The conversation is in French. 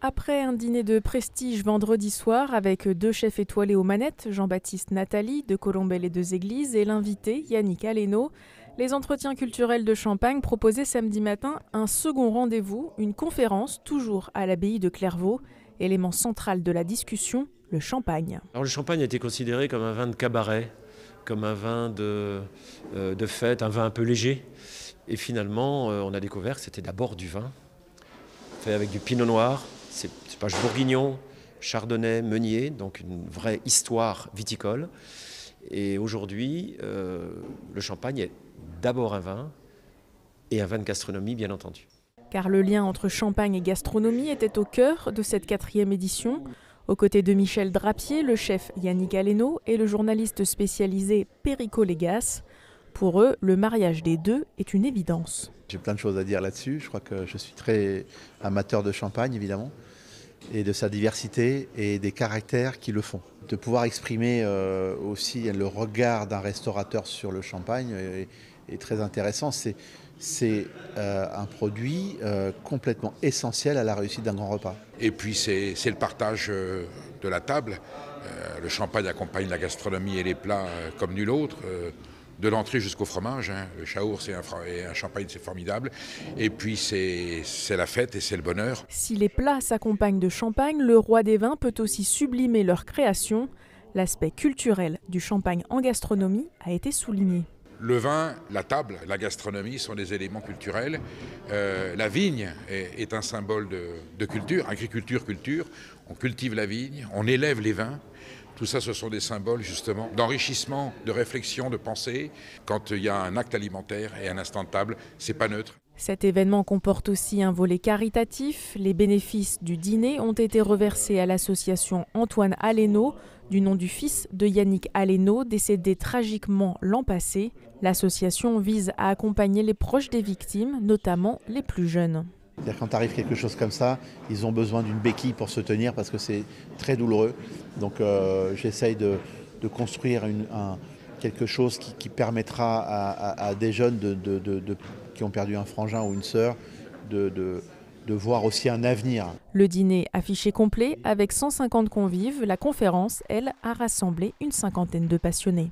Après un dîner de prestige vendredi soir avec 2 chefs étoilés aux manettes, Jean-Baptiste Nathalie de Colombey-les-Deux-Églises et l'invité Yannick Aleno, les entretiens culturels de Champagne proposaient samedi matin un second rendez-vous, une conférence toujours à l'abbaye de Clairvaux. Élément central de la discussion, le champagne. Alors le champagne a été considéré comme un vin de cabaret, comme un vin de fête, un vin un peu léger. Et finalement, on a découvert que c'était d'abord du vin, fait avec du pinot noir, cépage bourguignon, chardonnay, meunier, donc une vraie histoire viticole. Et aujourd'hui, le champagne est d'abord un vin et un vin de gastronomie, bien entendu. Car le lien entre champagne et gastronomie était au cœur de cette 4e édition. Aux côtés de Michel Drapier, le chef Yannick Aleno et le journaliste spécialisé Perico Légas. Pour eux, le mariage des deux est une évidence. J'ai plein de choses à dire là-dessus. Je crois que je suis très amateur de champagne, évidemment, et de sa diversité et des caractères qui le font. De pouvoir exprimer aussi le regard d'un restaurateur sur le champagne est très intéressant. C'est un produit complètement essentiel à la réussite d'un grand repas. Et puis c'est le partage de la table. Le champagne accompagne la gastronomie et les plats comme nul autre. De l'entrée jusqu'au fromage. Le chaourd et un champagne, c'est formidable. Et puis c'est la fête et c'est le bonheur. Si les plats s'accompagnent de champagne, le roi des vins peut aussi sublimer leur création. L'aspect culturel du champagne en gastronomie a été souligné. Le vin, la table, la gastronomie sont des éléments culturels. La vigne est un symbole de culture, agriculture, culture. On cultive la vigne, on élève les vins. Tout ça, ce sont des symboles justement d'enrichissement, de réflexion, de pensée. Quand il y a un acte alimentaire et un instant de table, c'est pas neutre. Cet événement comporte aussi un volet caritatif. Les bénéfices du dîner ont été reversés à l'association Antoine Aleno, du nom du fils de Yannick Aleno, décédé tragiquement l'an passé. L'association vise à accompagner les proches des victimes, notamment les plus jeunes. Quand arrive quelque chose comme ça, ils ont besoin d'une béquille pour se tenir parce que c'est très douloureux. Donc j'essaye de construire quelque chose qui permettra à des jeunes qui ont perdu un frangin ou une sœur de voir aussi un avenir. Le dîner affiché complet avec 150 convives, la conférence, elle, a rassemblé une 50aine de passionnés.